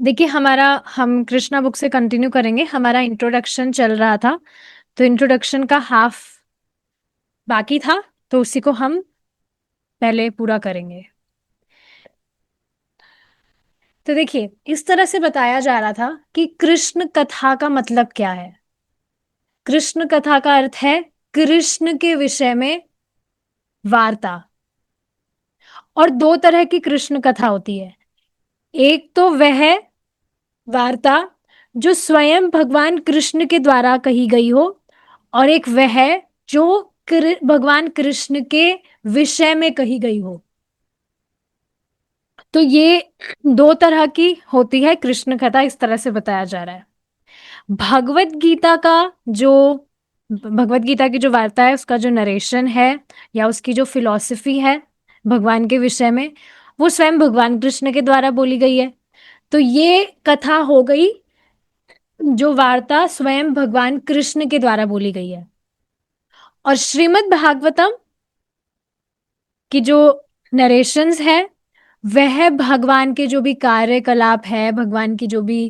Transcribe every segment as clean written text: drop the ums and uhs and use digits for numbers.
देखिए हमारा हम कृष्णा बुक से कंटिन्यू करेंगे। हमारा इंट्रोडक्शन चल रहा था, तो इंट्रोडक्शन का हाफ बाकी था, तो उसी को हम पहले पूरा करेंगे। तो देखिए इस तरह से बताया जा रहा था कि कृष्ण कथा का मतलब क्या है। कृष्ण कथा का अर्थ है कृष्ण के विषय में वार्ता। और दो तरह की कृष्ण कथा होती है। एक तो वह वार्ता जो स्वयं भगवान कृष्ण के द्वारा कही गई हो, और एक वह जो भगवान कृष्ण के विषय में कही गई हो। तो ये दो तरह की होती है कृष्ण कथा, इस तरह से बताया जा रहा है। भगवत गीता का जो भगवत गीता की जो वार्ता है, उसका जो नरेशन है या उसकी जो फिलॉसफी है भगवान के विषय में, वो स्वयं भगवान कृष्ण के द्वारा बोली गई है। तो ये कथा हो गई जो वार्ता स्वयं भगवान कृष्ण के द्वारा बोली गई है। और श्रीमद् भागवतम की जो नरेशंस है, वह भगवान के जो भी कार्यकलाप है, भगवान की जो भी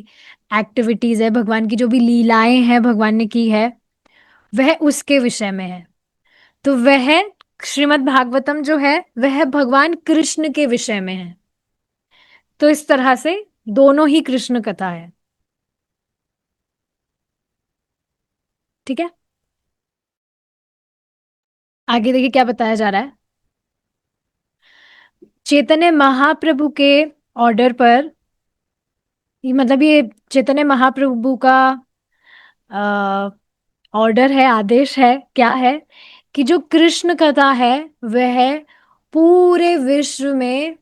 एक्टिविटीज है, भगवान की जो भी लीलाएं हैं भगवान ने की है, वह उसके विषय में है। तो वह श्रीमद् भागवतम जो है वह भगवान कृष्ण के विषय में है। तो इस तरह से दोनों ही कृष्ण कथा है। ठीक है, आगे देखिए क्या बताया जा रहा है। चैतन्य महाप्रभु के ऑर्डर पर, मतलब ये चैतन्य महाप्रभु का ऑर्डर है, आदेश है, क्या है कि जो कृष्ण कथा है वह पूरे विश्व में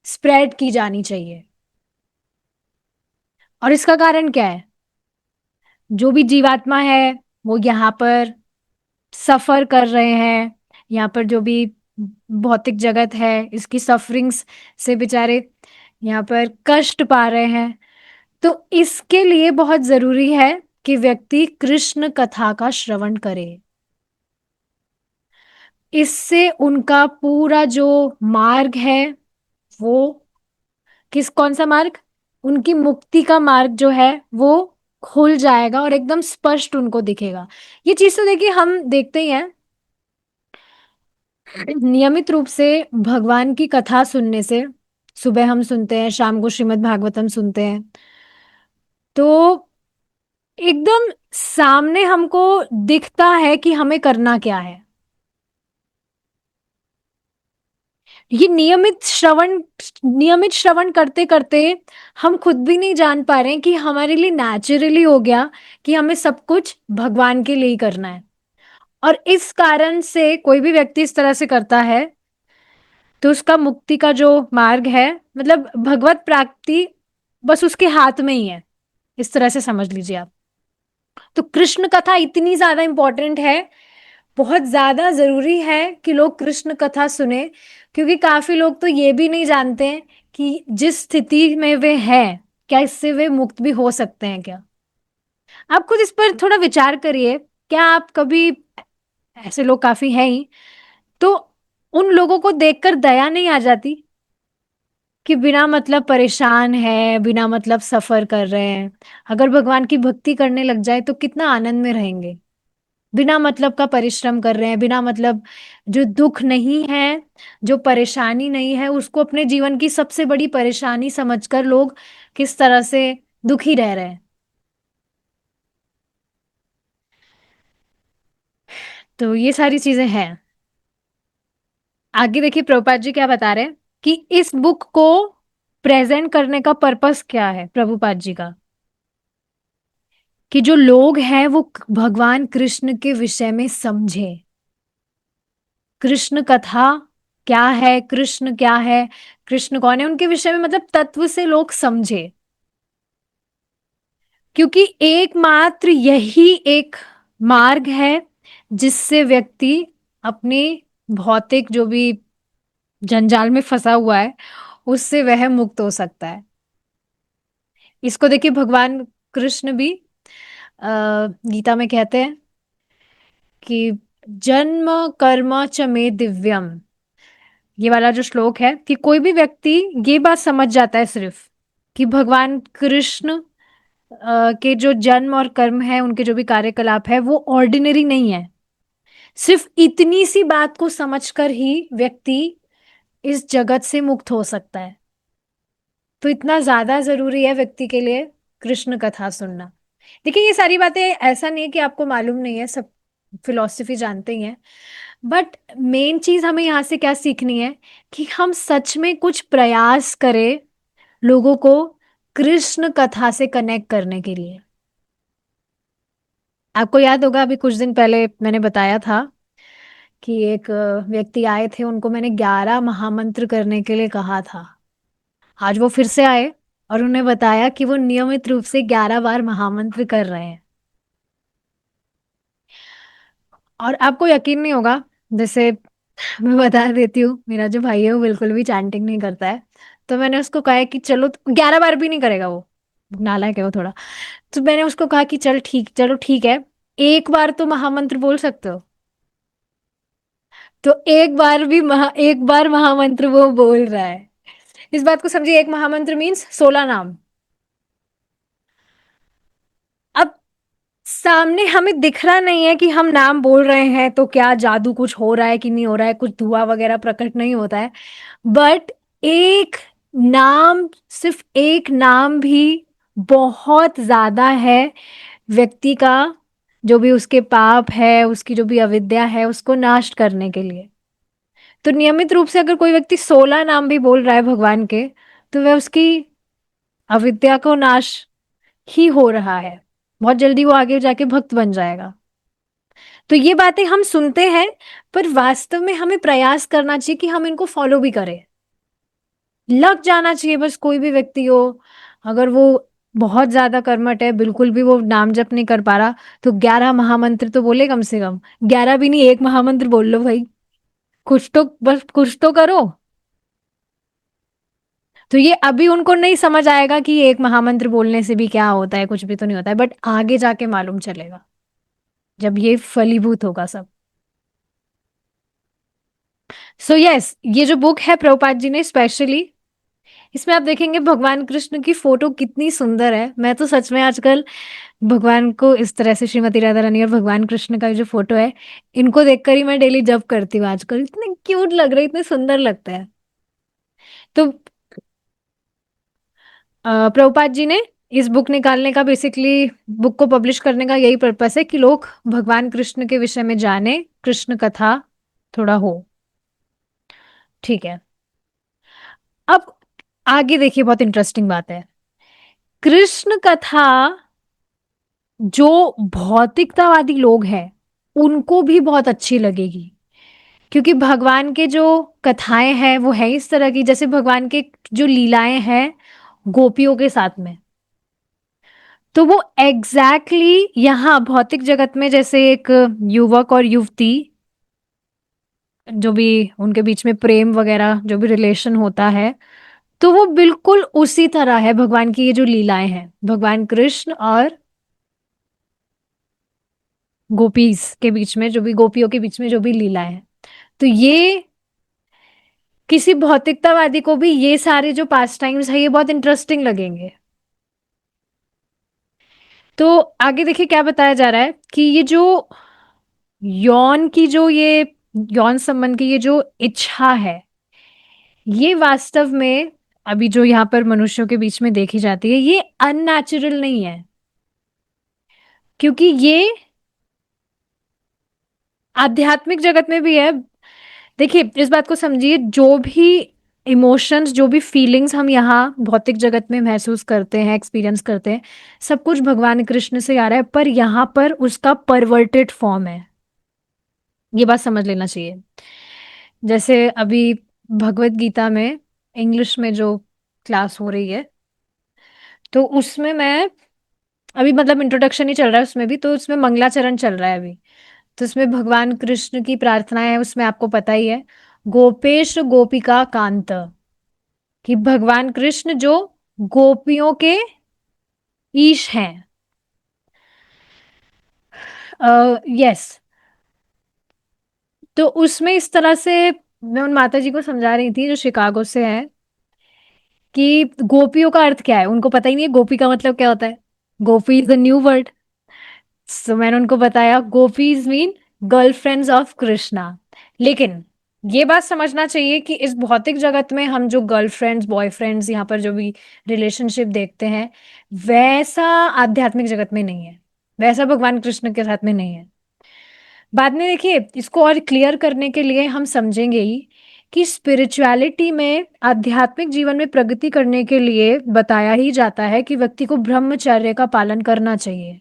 स्प्रेड की जानी चाहिए। और इसका कारण क्या है? जो भी जीवात्मा है वो यहाँ पर सफर कर रहे हैं, यहाँ पर जो भी भौतिक जगत है इसकी सफरिंग्स से बेचारे यहाँ पर कष्ट पा रहे हैं। तो इसके लिए बहुत जरूरी है कि व्यक्ति कृष्ण कथा का श्रवण करे। इससे उनका पूरा जो मार्ग है वो कौन सा मार्ग, उनकी मुक्ति का मार्ग जो है वो खुल जाएगा और एकदम स्पष्ट उनको दिखेगा। ये चीज तो देखिए हम देखते ही हैं, नियमित रूप से भगवान की कथा सुनने से। सुबह हम सुनते हैं, शाम को श्रीमद् भागवतम सुनते हैं, तो एकदम सामने हमको दिखता है कि हमें करना क्या है। ये नियमित श्रवण करते करते हम खुद भी नहीं जान पा रहे हैं कि हमारे लिए नेचुरली हो गया कि हमें सब कुछ भगवान के लिए ही करना है। और इस कारण से कोई भी व्यक्ति इस तरह से करता है तो उसका मुक्ति का जो मार्ग है, मतलब भगवत प्राप्ति, बस उसके हाथ में ही है। इस तरह से समझ लीजिए आप। तो कृष्ण कथा इतनी ज्यादा इंपॉर्टेंट है, बहुत ज्यादा जरूरी है कि लोग कृष्ण कथा सुने। क्योंकि काफी लोग तो ये भी नहीं जानते हैं कि जिस स्थिति में वे हैं, क्या इससे वे मुक्त भी हो सकते हैं क्या। आप खुद इस पर थोड़ा विचार करिए। क्या आप कभी, ऐसे लोग काफी हैं ही, तो उन लोगों को देखकर दया नहीं आ जाती कि बिना मतलब परेशान है, बिना मतलब सफर कर रहे हैं, अगर भगवान की भक्ति करने लग जाए तो कितना आनंद में रहेंगे। बिना मतलब का परिश्रम कर रहे हैं, बिना मतलब, जो दुख नहीं है, जो परेशानी नहीं है, उसको अपने जीवन की सबसे बड़ी परेशानी समझकर लोग किस तरह से दुखी रह रहे हैं। तो ये सारी चीजें हैं। आगे देखिए प्रभुपाद जी क्या बता रहे हैं कि इस बुक को प्रेजेंट करने का पर्पस क्या है प्रभुपाद जी का, कि जो लोग हैं वो भगवान कृष्ण के विषय में समझे। कृष्ण कथा क्या है, कृष्ण क्या है, कृष्ण कौन है, उनके विषय में मतलब तत्व से लोग समझे। क्योंकि एकमात्र यही एक मार्ग है जिससे व्यक्ति अपनी भौतिक जो भी जंजाल में फंसा हुआ है उससे वह मुक्त हो सकता है। इसको देखिए भगवान कृष्ण भी गीता में कहते हैं कि जन्म कर्म च मे दिव्यम। ये वाला जो श्लोक है कि कोई भी व्यक्ति ये बात समझ जाता है सिर्फ कि भगवान कृष्ण के जो जन्म और कर्म है, उनके जो भी कार्यकलाप है, वो ऑर्डिनरी नहीं है। सिर्फ इतनी सी बात को समझकर ही व्यक्ति इस जगत से मुक्त हो सकता है। तो इतना ज्यादा जरूरी है व्यक्ति के लिए कृष्ण कथा सुनना। देखिए, ये सारी बातें ऐसा नहीं है कि आपको मालूम नहीं है, सब फिलॉसफी जानते ही हैं। बट मेन चीज हमें यहाँ से क्या सीखनी है कि हम सच में कुछ प्रयास करें लोगों को कृष्ण कथा से कनेक्ट करने के लिए। आपको याद होगा, अभी कुछ दिन पहले मैंने बताया था कि एक व्यक्ति आए थे, उनको मैंने 11 महामंत्र करने के लिए कहा था। आज वो फिर से आए और उन्हें बताया कि वो नियमित रूप से 11 बार महामंत्र कर रहे हैं। और आपको यकीन नहीं होगा, जैसे मैं बता देती हूँ, मेरा जो भाई है वो बिल्कुल भी चैंटिंग नहीं करता है। तो मैंने उसको कहा है कि चलो, 11 बार भी नहीं करेगा वो, नालायक है वो थोड़ा। तो मैंने उसको कहा कि चलो ठीक है, एक बार तो महामंत्र बोल सकते हो। तो एक बार महामंत्र वो बोल रहा है। इस बात को समझिए, एक महामंत्र मीन्स 16 नाम। अब सामने हमें दिख रहा नहीं है कि हम नाम बोल रहे हैं तो क्या जादू कुछ हो रहा है कि नहीं हो रहा है, कुछ धुआं वगैरह प्रकट नहीं होता है। बट एक नाम, सिर्फ एक नाम भी बहुत ज्यादा है व्यक्ति का, जो भी उसके पाप है, उसकी जो भी अविद्या है, उसको नाश करने के लिए। तो नियमित रूप से अगर कोई व्यक्ति 16 नाम भी बोल रहा है भगवान के, तो वह उसकी अविद्या को नाश ही हो रहा है। बहुत जल्दी वो आगे जाके भक्त बन जाएगा। तो ये बातें हम सुनते हैं, पर वास्तव में हमें प्रयास करना चाहिए कि हम इनको फॉलो भी करें। लग जाना चाहिए बस, कोई भी व्यक्ति हो, अगर वो बहुत ज्यादा कर्मठ है, बिल्कुल भी वो नाम जप नहीं कर पा रहा, तो 11 महामंत्र तो बोले कम से कम। 11 भी नहीं, एक महामंत्र बोल लो भाई। कुछ तो, बस कुछ तो करो। तो ये अभी उनको नहीं समझ आएगा कि एक महामंत्र बोलने से भी क्या होता है, कुछ भी तो नहीं होता है, बट आगे जाके मालूम चलेगा जब ये फलीभूत होगा सब। सो यस, ये जो बुक है प्रभुपाद जी ने स्पेशली, इसमें आप देखेंगे भगवान कृष्ण की फोटो कितनी सुंदर है। मैं तो सच में आजकल भगवान को इस तरह से, श्रीमती राधा रानी और भगवान कृष्ण का जो फोटो है, इनको देखकर ही मैं डेली जप करती हूँ आजकल। इतने क्यूट लग रहे हैं, इतने सुंदर लगता है। तो प्रभुपाद जी ने इस बुक निकालने का, बेसिकली बुक को पब्लिश करने का यही पर्पस है कि लोग भगवान कृष्ण के विषय में जाने, कृष्ण कथा थोड़ा हो। ठीक है, अब आगे देखिए, बहुत इंटरेस्टिंग बात है। कृष्ण कथा जो भौतिकतावादी लोग हैं उनको भी बहुत अच्छी लगेगी, क्योंकि भगवान के जो कथाएं हैं वो है इस तरह की, जैसे भगवान के जो लीलाएं हैं गोपियों के साथ में, तो वो एग्जैक्टली यहाँ भौतिक जगत में जैसे एक युवक और युवती, जो भी उनके बीच में प्रेम वगैरह जो भी रिलेशन होता है, तो वो बिल्कुल उसी तरह है भगवान की ये जो लीलाएं हैं, भगवान कृष्ण और गोपीज के बीच में जो भी, गोपियों के बीच में जो भी लीलाएं हैं। तो ये किसी भौतिकतावादी को भी ये सारे जो पास टाइम्स है ये बहुत इंटरेस्टिंग लगेंगे। तो आगे देखिए क्या बताया जा रहा है कि ये जो यौन की जो ये यौन संबंध की ये जो इच्छा है, ये वास्तव में अभी जो यहाँ पर मनुष्यों के बीच में देखी जाती है, ये अननेचुरल नहीं है, क्योंकि ये आध्यात्मिक जगत में भी है। देखिए, इस बात को समझिए, जो भी इमोशंस, जो भी फीलिंग्स हम यहाँ भौतिक जगत में महसूस करते हैं, एक्सपीरियंस करते हैं, सब कुछ भगवान कृष्ण से आ रहा है, पर यहाँ पर उसका परवर्टेड फॉर्म है। ये बात समझ लेना चाहिए। जैसे अभी भगवत गीता में इंग्लिश में जो क्लास हो रही है, तो उसमें मैं अभी, मतलब इंट्रोडक्शन ही चल रहा है उसमें भी, तो उसमें मंगलाचरण चल रहा है अभी। तो उसमें भगवान कृष्ण की प्रार्थनाएं है, उसमें आपको पता ही है, गोपेश गोपिका कांत, कि भगवान कृष्ण जो गोपियों के ईश हैं। यस। तो उसमें इस तरह से मैं उन माता जी को समझा रही थी जो शिकागो से हैं, कि गोपियों का अर्थ क्या है, उनको पता ही नहीं है गोपी का मतलब क्या होता है। गोपी इज द न्यू वर्ड। सो मैंने उनको बताया gopis mean girlfriends of Krishna. लेकिन ये बात समझना चाहिए कि इस भौतिक जगत में हम जो गर्लफ्रेंड्स बॉयफ्रेंड्स यहाँ पर जो भी रिलेशनशिप देखते हैं, वैसा आध्यात्मिक जगत में नहीं है, वैसा भगवान कृष्ण के साथ में नहीं है। बाद में देखिए, इसको और क्लियर करने के लिए हम समझेंगे ही कि स्पिरिचुअलिटी में आध्यात्मिक जीवन में प्रगति करने के लिए बताया ही जाता है कि व्यक्ति को ब्रह्मचर्य का पालन करना चाहिए।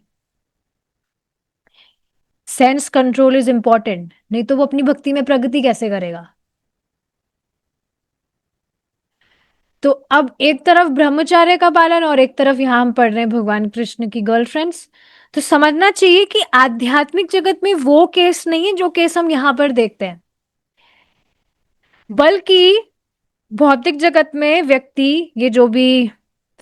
सेंस कंट्रोल इज इंपॉर्टेंट, नहीं तो वो अपनी भक्ति में प्रगति कैसे करेगा। तो अब एक तरफ ब्रह्मचर्य का पालन और एक तरफ यहां हम पढ़ रहे हैं भगवान कृष्ण की गर्लफ्रेंड्स। तो समझना चाहिए कि आध्यात्मिक जगत में वो केस नहीं है जो केस हम यहां पर देखते हैं, बल्कि भौतिक जगत में व्यक्ति ये जो भी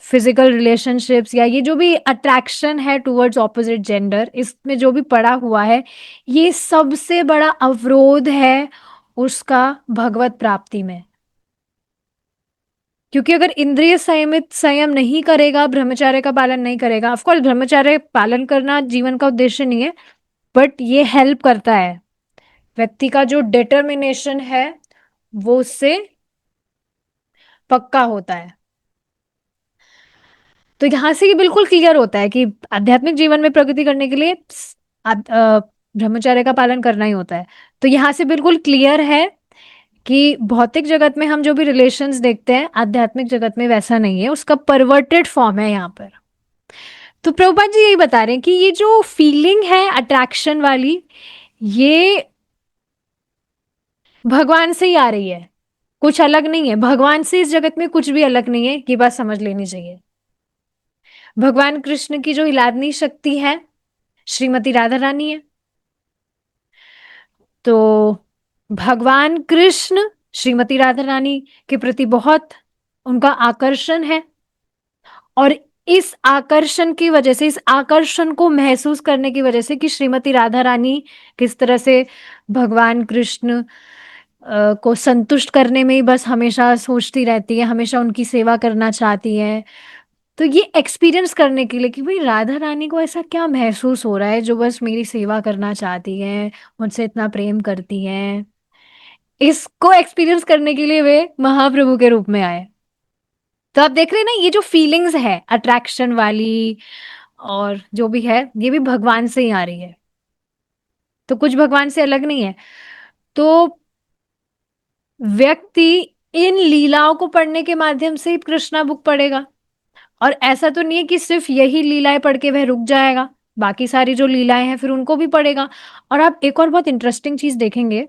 फिजिकल रिलेशनशिप्स या ये जो भी अट्रैक्शन है टुवर्ड्स ऑपोजिट जेंडर, इसमें जो भी पड़ा हुआ है, ये सबसे बड़ा अवरोध है उसका भगवत प्राप्ति में। क्योंकि अगर इंद्रिय संयमित संयम नहीं करेगा, ब्रह्मचर्य का पालन नहीं करेगा, ऑफ कोर्स ब्रह्मचर्य पालन करना जीवन का उद्देश्य नहीं है, बट ये हेल्प करता है। व्यक्ति का जो डिटर्मिनेशन है वो उससे पक्का होता है। तो यहां से ये बिल्कुल क्लियर होता है कि आध्यात्मिक जीवन में प्रगति करने के लिए ब्रह्मचर्य का पालन करना ही होता है। तो यहां से बिल्कुल क्लियर है कि भौतिक जगत में हम जो भी रिलेशंस देखते हैं, आध्यात्मिक जगत में वैसा नहीं है, उसका परवर्टेड फॉर्म है यहाँ पर। तो प्रभुपाद जी यही बता रहे हैं कि ये जो फीलिंग है अट्रैक्शन वाली, ये भगवान से ही आ रही है, कुछ अलग नहीं है। भगवान से इस जगत में कुछ भी अलग नहीं है, ये बात समझ लेनी चाहिए। भगवान कृष्ण की जो इलादनी शक्ति है श्रीमती राधा रानी है। तो भगवान कृष्ण श्रीमती राधा रानी के प्रति बहुत उनका आकर्षण है, और इस आकर्षण की वजह से, इस आकर्षण को महसूस करने की वजह से कि श्रीमती राधा रानी किस तरह से भगवान कृष्ण को संतुष्ट करने में ही बस हमेशा सोचती रहती है, हमेशा उनकी सेवा करना चाहती है। तो ये एक्सपीरियंस करने के लिए कि भाई राधा रानी को ऐसा क्या महसूस हो रहा है जो बस मेरी सेवा करना चाहती है, मुझसे इतना प्रेम करती है, इसको एक्सपीरियंस करने के लिए वे महाप्रभु के रूप में आए। तो आप देख रहे हैं ना, ये जो फीलिंग्स है अट्रैक्शन वाली और जो भी है, ये भी भगवान से ही आ रही है, तो कुछ भगवान से अलग नहीं है। तो व्यक्ति इन लीलाओं को पढ़ने के माध्यम से ही कृष्णा बुक पढ़ेगा, और ऐसा तो नहीं है कि सिर्फ यही लीलाएं पढ़ के वह रुक जाएगा, बाकी सारी जो लीलाएं हैं फिर उनको भी पढ़ेगा। और आप एक और बहुत इंटरेस्टिंग चीज देखेंगे,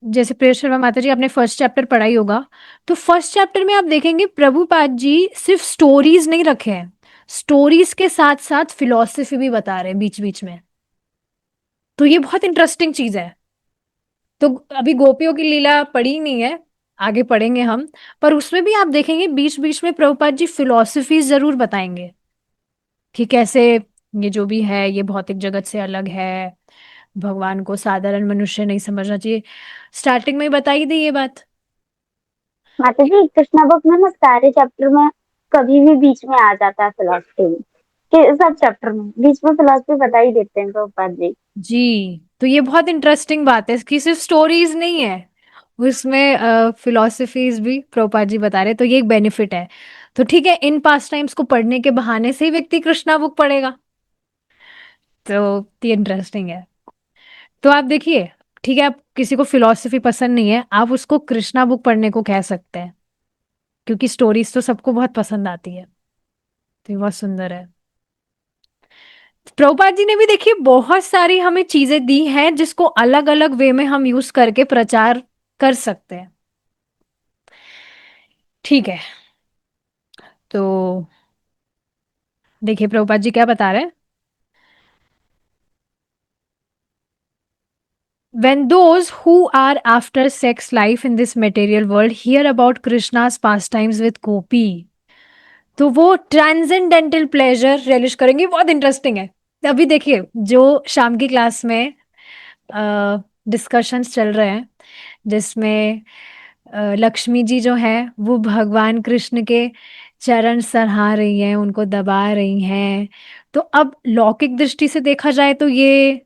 जैसे प्रिय शर्मा माता जी आपने फर्स्ट चैप्टर पढ़ा ही होगा, तो फर्स्ट चैप्टर में आप देखेंगे प्रभुपाद जी सिर्फ स्टोरीज नहीं रखे हैं, स्टोरीज के साथ साथ फिलॉसफी भी बता रहे हैं बीच बीच में। तो ये बहुत इंटरेस्टिंग चीज है। तो अभी गोपियों की लीला पढ़ी नहीं है, आगे पढ़ेंगे हम, पर उसमें भी आप देखेंगे बीच बीच में प्रभुपाद जी फिलॉसफी जरूर बताएंगे कि कैसे ये जो भी है ये भौतिक जगत से अलग है, भगवान को साधारण मनुष्य नहीं समझना चाहिए। स्टार्टिंग में ही बताई दी ये बात। माता जी कृष्णा बुक में ना सारे चैप्टर में कभी भी बीच में आ जाता है फिलोसफी के, सब चैप्टर में बीच में फिलोसफी बता ही देते हैं प्रभुपाद जी। जी, तो ये बहुत इंटरेस्टिंग बात है कि सिर्फ स्टोरीज नहीं है, उसमें फिलोसफीज भी प्रभुपाद जी बता रहे, तो ये एक बेनिफिट है। तो ठीक है, इन पास टाइम्स को पढ़ने के बहाने से ही व्यक्ति कृष्णा बुक पढ़ेगा, तो ये इंटरेस्टिंग है। तो आप देखिए, ठीक है, आप किसी को फिलोसफी पसंद नहीं है, आप उसको कृष्णा बुक पढ़ने को कह सकते हैं, क्योंकि स्टोरीज तो सबको बहुत पसंद आती है। तो ये बहुत सुंदर है। प्रभुपाद जी ने भी देखिए बहुत सारी हमें चीजें दी हैं जिसको अलग अलग वे में हम यूज करके प्रचार कर सकते हैं। ठीक है, तो देखिए प्रभुपाद जी क्या बता रहे हैं। When those who are after sex life in this material world hear about Krishna's pastimes with Gopi, तो वो ट्रांसेंडेंटल प्लेजर रेलिश करेंगे। बहुत इंटरेस्टिंग है। अभी देखिए जो शाम की क्लास में डिस्कशंस चल रहे हैं, जिसमें लक्ष्मी जी जो है वो भगवान कृष्ण के चरण सराह रही हैं, उनको दबा रही हैं। तो अब लौकिक दृष्टि से देखा जाए तो ये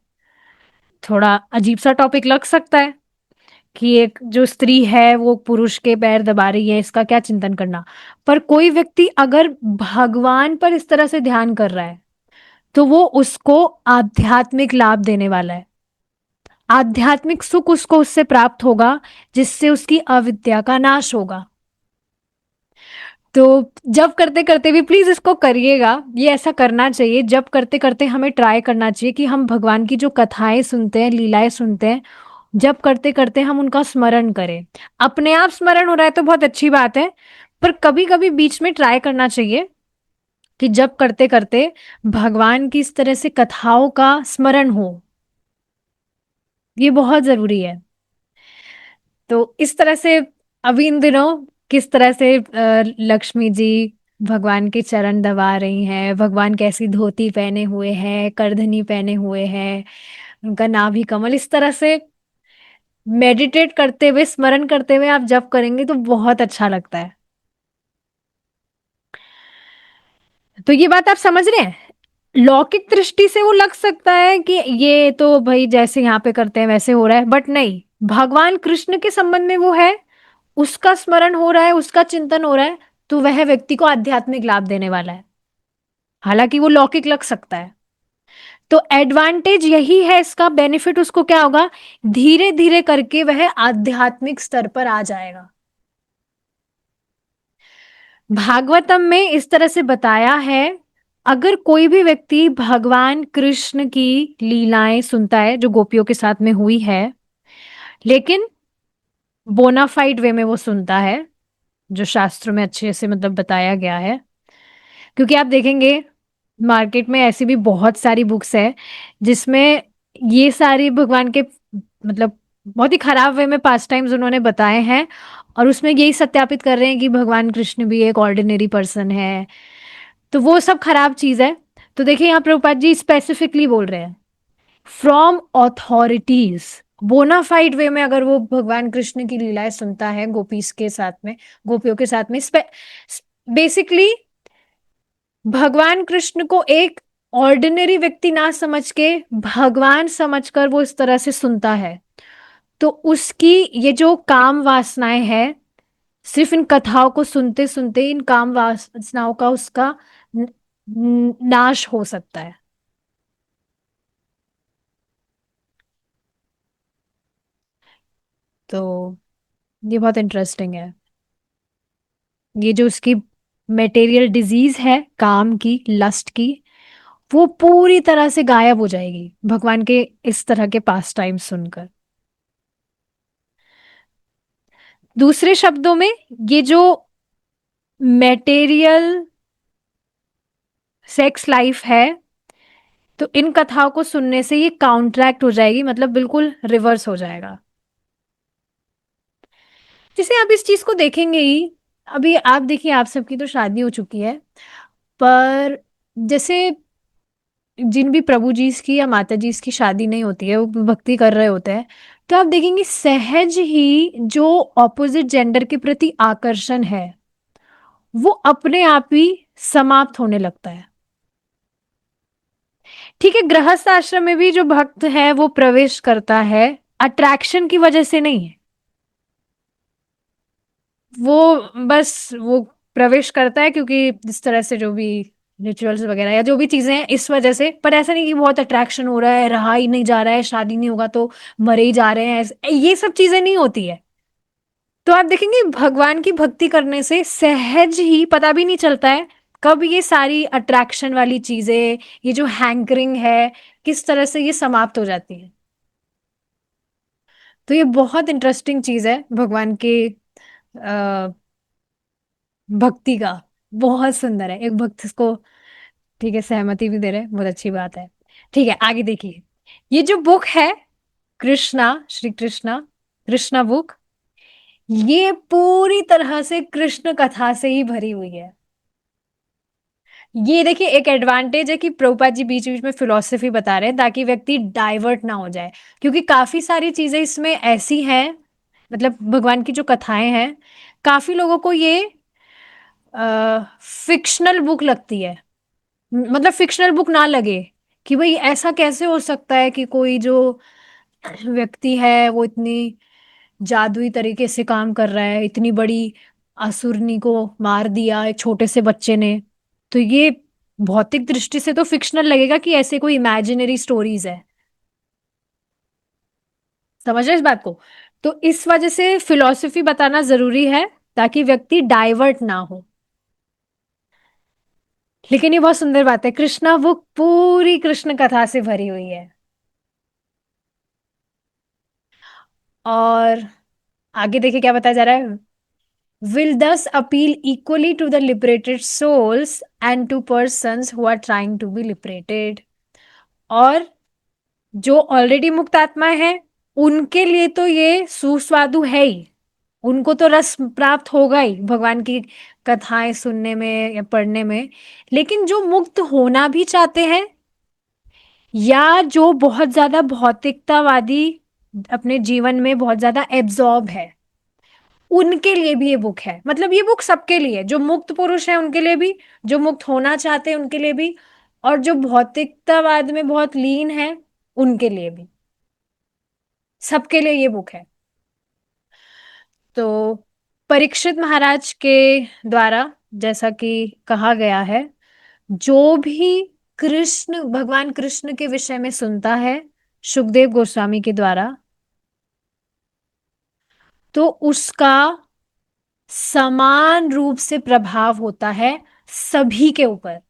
थोड़ा अजीब सा टॉपिक लग सकता है कि एक जो स्त्री है वो पुरुष के पैर दबा रही है, इसका क्या चिंतन करना। पर कोई व्यक्ति अगर भगवान पर इस तरह से ध्यान कर रहा है तो वो उसको आध्यात्मिक लाभ देने वाला है, आध्यात्मिक सुख उसको उससे प्राप्त होगा, जिससे उसकी अविद्या का नाश होगा। तो जब करते करते भी प्लीज इसको करिएगा, ये ऐसा करना चाहिए। जब करते करते हमें ट्राई करना चाहिए कि हम भगवान की जो कथाएं सुनते हैं, लीलाएं सुनते हैं, जब करते करते हम उनका स्मरण करें। अपने आप स्मरण हो रहा है तो बहुत अच्छी बात है, पर कभी कभी बीच में ट्राई करना चाहिए कि जब करते करते भगवान की इस तरह से कथाओं का स्मरण हो। ये बहुत जरूरी है। तो इस तरह से अभी इन दिनों किस तरह से लक्ष्मी जी भगवान के चरण दबा रही हैं, भगवान कैसी धोती पहने हुए हैं, करधनी पहने हुए हैं, उनका नाभि कमल, इस तरह से मेडिटेट करते हुए, स्मरण करते हुए आप जप करेंगे तो बहुत अच्छा लगता है। तो ये बात आप समझ रहे हैं। लौकिक दृष्टि से वो लग सकता है कि ये तो भाई जैसे यहाँ पे करते हैं वैसे हो रहा है, बट नहीं, भगवान कृष्ण के संबंध में वो है, उसका स्मरण हो रहा है, उसका चिंतन हो रहा है, तो वह व्यक्ति को आध्यात्मिक लाभ देने वाला है, हालांकि वो लौकिक लग सकता है। तो एडवांटेज यही है, इसका बेनिफिट उसको क्या होगा, धीरे धीरे करके वह आध्यात्मिक स्तर पर आ जाएगा। भागवतम में इस तरह से बताया है, अगर कोई भी व्यक्ति भगवान कृष्ण की लीलाएं सुनता है जो गोपियों के साथ में हुई है, लेकिन बोनाफाइड वे में वो सुनता है, जो शास्त्रों में अच्छे से मतलब बताया गया है। क्योंकि आप देखेंगे मार्केट में ऐसी भी बहुत सारी बुक्स है जिसमें ये सारी भगवान के मतलब बहुत ही खराब वे में पास टाइम्स उन्होंने बताए हैं, और उसमें यही सत्यापित कर रहे हैं कि भगवान कृष्ण भी एक ऑर्डिनरी पर्सन है। तो वो सब खराब चीज है। तो देखिए यहाँ प्रभुपाद जी स्पेसिफिकली बोल रहे हैं फ्रॉम ऑथोरिटीज, बोनाफाइड वे में अगर वो भगवान कृष्ण की लीलाएं सुनता है गोपीस के साथ में, गोपियों के साथ में, बेसिकली भगवान कृष्ण को एक ऑर्डिनरी व्यक्ति ना समझ के भगवान समझकर वो इस तरह से सुनता है, तो उसकी ये जो काम वासनाएं हैं, सिर्फ इन कथाओं को सुनते सुनते इन काम वासनाओं का उसका नाश हो सकता है। तो ये बहुत इंटरेस्टिंग है। ये जो उसकी मेटेरियल डिजीज है काम की, लस्ट की, वो पूरी तरह से गायब हो जाएगी भगवान के इस तरह के पास टाइम सुनकर। दूसरे शब्दों में, ये जो मेटेरियल सेक्स लाइफ है, तो इन कथाओं को सुनने से ये काउंटरैक्ट हो जाएगी, मतलब बिल्कुल रिवर्स हो जाएगा। जैसे आप इस चीज को देखेंगे ही, अभी आप देखिए आप सबकी तो शादी हो चुकी है, पर जैसे जिन भी प्रभु जी की या माता जी की शादी नहीं होती है, वो भक्ति कर रहे होते हैं, तो आप देखेंगे सहज ही जो ऑपोजिट जेंडर के प्रति आकर्षण है वो अपने आप ही समाप्त होने लगता है। ठीक है, गृहस्थ आश्रम में भी जो भक्त है वो प्रवेश करता है, अट्रैक्शन की वजह से नहीं है, वो बस वो प्रवेश करता है क्योंकि इस तरह से जो भी रिचुअल्स वगैरह या जो भी चीजें हैं इस वजह से, पर ऐसा नहीं कि बहुत अट्रैक्शन हो रहा है, रहा ही नहीं जा रहा है, शादी नहीं होगा तो मरे ही जा रहे हैं, ये सब चीजें नहीं होती है। तो आप देखेंगे भगवान की भक्ति करने से सहज ही पता भी नहीं चलता है कब ये सारी अट्रैक्शन वाली चीजें, ये जो हैंकरिंग है, किस तरह से ये समाप्त हो जाती है। तो ये बहुत इंटरेस्टिंग चीज है भगवान के भक्ति का, बहुत सुंदर है। एक भक्त इसको ठीक है सहमति भी दे रहे हैं, बहुत अच्छी बात है। ठीक है, आगे देखिए। ये जो बुक है कृष्णा, श्री कृष्णा, कृष्णा बुक, ये पूरी तरह से कृष्ण कथा से ही भरी हुई है। ये देखिए एक एडवांटेज है कि प्रभुपाद जी बीच बीच में फिलोसफी बता रहे हैं ताकि व्यक्ति डाइवर्ट ना हो जाए, क्योंकि काफी सारी चीजें इसमें ऐसी हैं मतलब भगवान की जो कथाएं हैं, काफी लोगों को ये फिक्शनल बुक लगती है। मतलब फिक्शनल बुक ना लगे कि भाई ऐसा कैसे हो सकता है कि कोई जो व्यक्ति है वो इतनी जादुई तरीके से काम कर रहा है, इतनी बड़ी असुरनी को मार दिया एक छोटे से बच्चे ने। तो ये भौतिक दृष्टि से तो फिक्शनल लगेगा कि ऐसे कोई इमेजिनरी स्टोरीज है। समझ रहे इस बात को? तो इस वजह से फिलॉसफी बताना जरूरी है, ताकि व्यक्ति डाइवर्ट ना हो। लेकिन ये बहुत सुंदर बात है, कृष्णा बुक पूरी कृष्ण कथा से भरी हुई है। और आगे देखिए क्या बताया जा रहा है। Will thus appeal equally to the liberated souls and to persons who are trying to be liberated। और जो ऑलरेडी मुक्त आत्माएं हैं, उनके लिए तो ये सुस्वादु है ही। उनको तो रस प्राप्त होगा ही भगवान की कथाएं सुनने में या पढ़ने में। लेकिन जो मुक्त होना भी चाहते हैं, या जो बहुत ज्यादा भौतिकतावादी अपने जीवन में बहुत ज्यादा एब्जॉर्ब है, उनके लिए भी ये बुक है। मतलब ये बुक सबके लिए, जो मुक्त पुरुष है उनके लिए भी, जो मुक्त होना चाहते हैं उनके लिए भी, और जो भौतिकतावाद में बहुत लीन है उनके लिए भी। सबके लिए ये बुक है। तो परीक्षित महाराज के द्वारा, जैसा कि कहा गया है, जो भी कृष्ण भगवान कृष्ण के विषय में सुनता है सुखदेव गोस्वामी के द्वारा, तो उसका समान रूप से प्रभाव होता है सभी के ऊपर।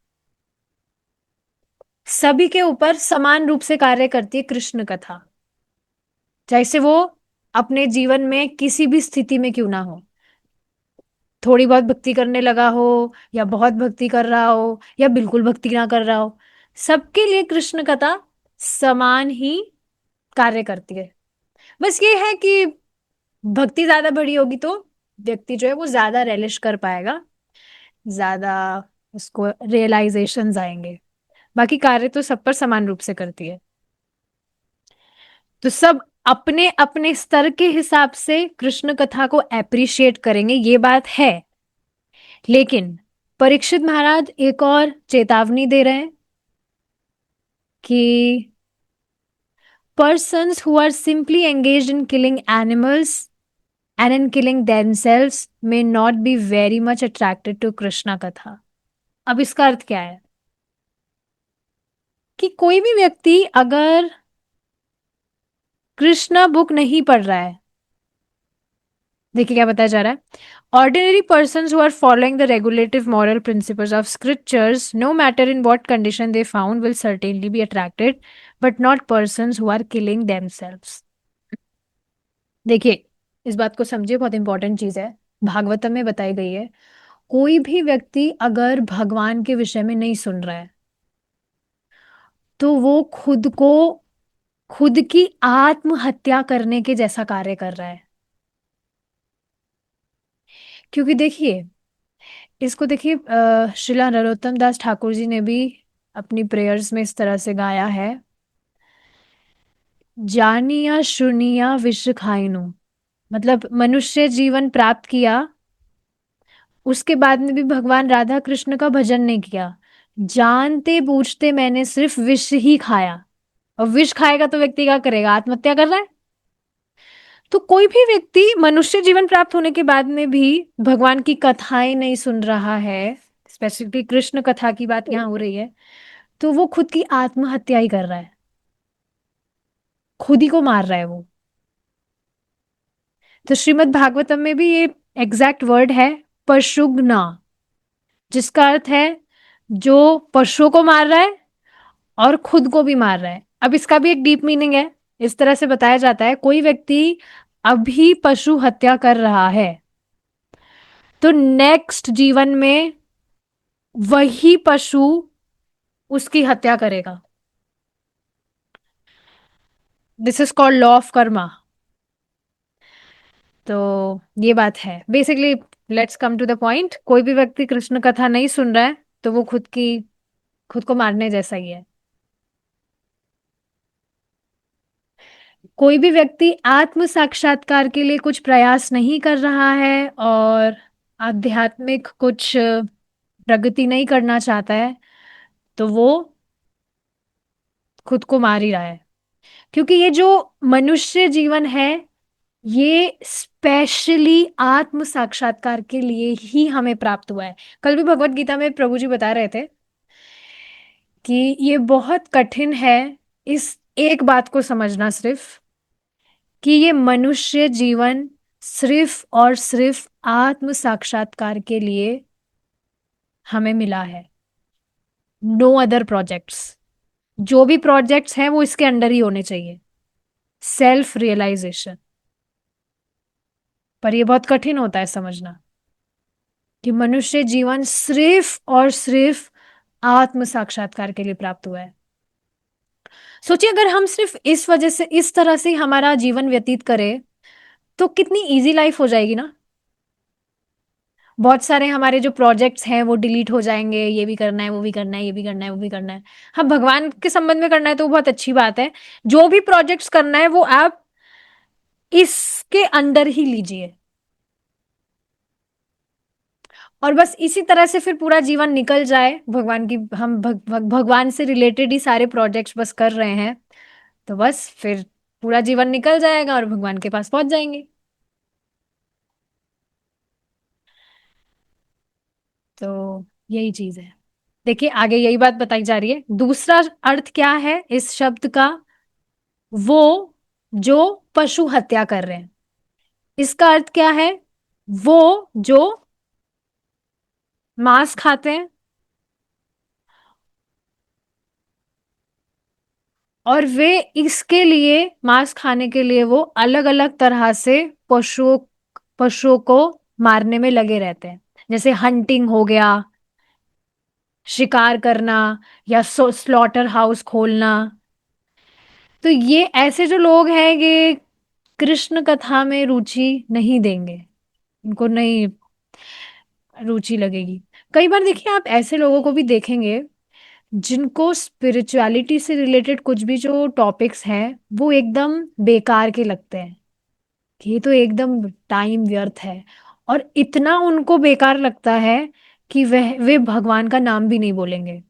सभी के ऊपर समान रूप से कार्य करती है कृष्ण कथा, जैसे वो अपने जीवन में किसी भी स्थिति में क्यों ना हो। थोड़ी बहुत भक्ति करने लगा हो, या बहुत भक्ति कर रहा हो, या बिल्कुल भक्ति ना कर रहा हो, सबके लिए कृष्ण कथा समान ही कार्य करती है। बस ये है कि भक्ति ज्यादा बड़ी होगी तो व्यक्ति जो है वो ज्यादा रेलिश कर पाएगा, ज्यादा उसको रियलाइजेशंस आएंगे। बाकी कार्य तो सब पर समान रूप से करती है। तो सब अपने अपने स्तर के हिसाब से कृष्ण कथा को एप्रिशिएट करेंगे, ये बात है। लेकिन परीक्षित महाराज एक और चेतावनी दे रहे हैं कि persons who are simply engaged in killing animals and in killing themselves may not be very much attracted to Krishna कथा। अब इसका अर्थ क्या है? कि कोई भी व्यक्ति अगर कृष्णा बुक नहीं पढ़ रहा है, देखिए क्या बताया जा रहा है। Ordinary persons who are following the regulative moral principles of scriptures, no matter in what condition they found, will certainly be attracted, but not persons who are killing themselves। देखिए, इस बात को समझिए, बहुत इंपॉर्टेंट चीज है, भागवतम में बताई गई है। कोई भी व्यक्ति अगर भगवान के विषय में नहीं सुन रहा है, तो वो खुद की आत्महत्या करने के जैसा कार्य कर रहा है। क्योंकि देखिए, इसको देखिए, श्रीला नरोत्तम दास ठाकुर जी ने भी अपनी प्रेयर्स में इस तरह से गाया है। जानिया शुनिया विश्व खाइनु। मतलब मनुष्य जीवन प्राप्त किया, उसके बाद में भी भगवान राधा कृष्ण का भजन नहीं किया। जानते बूझते मैंने सिर्फ विष ही खाया। और विष खाएगा तो व्यक्ति क्या करेगा? आत्महत्या कर रहा है। तो कोई भी व्यक्ति मनुष्य जीवन प्राप्त होने के बाद में भी भगवान की कथाएं नहीं सुन रहा है, स्पेसिफिकली कृष्ण कथा की बात यहाँ हो रही है, तो वो खुद की आत्महत्या ही कर रहा है, खुद ही को मार रहा है वो। तो श्रीमद् भागवतम में भी ये एग्जैक्ट वर्ड है, पशुग्ना, जिसका अर्थ है जो पशुओं को मार रहा है और खुद को भी मार रहा है। अब इसका भी एक डीप मीनिंग है। इस तरह से बताया जाता है, कोई व्यक्ति अभी पशु हत्या कर रहा है, तो नेक्स्ट जीवन में वही पशु उसकी हत्या करेगा। This is called law of karma. तो ये बात है basically. Let's come to the point, कोई भी व्यक्ति कृष्ण कथा नहीं सुन रहा है, तो वो खुद को मारने जैसा ही है। कोई भी व्यक्ति आत्म साक्षात्कार के लिए कुछ प्रयास नहीं कर रहा है और आध्यात्मिक कुछ प्रगति नहीं करना चाहता है, तो वो खुद को मार ही रहा है। क्योंकि ये जो मनुष्य जीवन है, ये स्पेशली आत्म साक्षात्कार के लिए ही हमें प्राप्त हुआ है। कल भी भगवत गीता में प्रभु जी बता रहे थे कि ये बहुत कठिन है इस एक बात को समझना, सिर्फ कि ये मनुष्य जीवन सिर्फ और सिर्फ आत्म साक्षात्कार के लिए हमें मिला है। No other projects. जो भी प्रोजेक्ट्स हैं वो इसके अंडर ही होने चाहिए, सेल्फ रियलाइजेशन। पर ये बहुत कठिन होता है समझना कि मनुष्य जीवन सिर्फ और सिर्फ आत्म साक्षात्कार के लिए प्राप्त हुआ है। सोचिए, अगर हम सिर्फ इस वजह से, इस तरह से हमारा जीवन व्यतीत करें, तो कितनी इजी लाइफ हो जाएगी ना। बहुत सारे हमारे जो प्रोजेक्ट्स हैं वो डिलीट हो जाएंगे, ये भी करना है, वो भी करना है, ये भी करना है, वो भी करना है। हाँ, भगवान के संबंध में करना है तो वो बहुत अच्छी बात है। जो भी प्रोजेक्ट्स करना है वो आप इसके अंडर ही लीजिए, और बस इसी तरह से फिर पूरा जीवन निकल जाए। भगवान की हम भगवान से रिलेटेड ही सारे प्रोजेक्ट्स बस कर रहे हैं, तो बस फिर पूरा जीवन निकल जाएगा और भगवान के पास पहुंच जाएंगे। तो यही चीज है। देखिए, आगे यही बात बताई जा रही है। दूसरा अर्थ क्या है इस शब्द का? वो जो पशु हत्या कर रहे हैं। इसका अर्थ क्या है? वो जो मांस खाते हैं, और वे इसके लिए, मांस खाने के लिए, वो अलग अलग तरह से पशुओं पशुओं को मारने में लगे रहते हैं। जैसे हंटिंग हो गया, शिकार करना, या स्लॉटर हाउस खोलना। तो ये ऐसे जो लोग हैं, ये कृष्ण कथा में रुचि नहीं देंगे, इनको नहीं रुचि लगेगी। कई बार देखिए, आप ऐसे लोगों को भी देखेंगे जिनको स्पिरिचुअलिटी से रिलेटेड कुछ भी जो टॉपिक्स हैं वो एकदम बेकार के लगते हैं, कि ये तो एकदम टाइम व्यर्थ है, और इतना उनको बेकार लगता है कि वे भगवान का नाम भी नहीं बोलेंगे।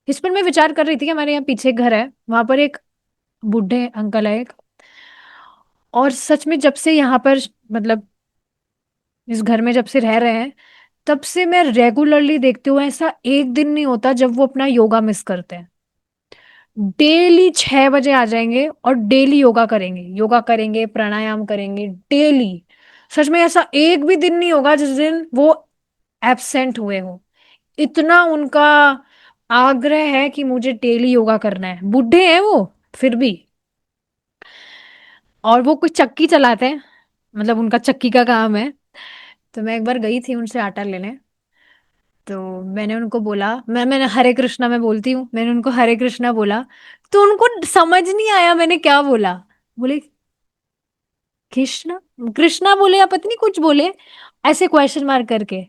इस पर मैं विचार कर रही थी कि हमारे यहाँ पीछे घर है, वहां पर एक बूढ़े अंकल है एक, और सच में जब से यहाँ पर, मतलब इस घर में जब से रह रहे हैं, तब से मैं रेगुलरली देखती हूँ, ऐसा एक दिन नहीं होता जब वो अपना योगा मिस करते हैं। डेली 6 बजे आ जाएंगे और डेली योगा करेंगे, योगा करेंगे, प्राणायाम करेंगे डेली। सच में ऐसा एक भी दिन नहीं होगा जिस दिन वो एब्सेंट हुए हो। इतना उनका आग्रह है कि मुझे डेली योगा करना है। बूढ़े हैं वो, फिर भी। और वो कुछ चक्की चलाते हैं, मतलब उनका चक्की का काम है। तो मैं एक बार गई थी उनसे आटा लेने, तो मैंने उनको बोला, मैंने हरे कृष्णा में बोलती हूँ, मैंने उनको हरे कृष्णा बोला, तो उनको समझ नहीं आया मैंने क्या बोला। बोले कृष्णा, कृष्णा बोले या पता नहीं कुछ बोले, ऐसे क्वेश्चन मार्क करके,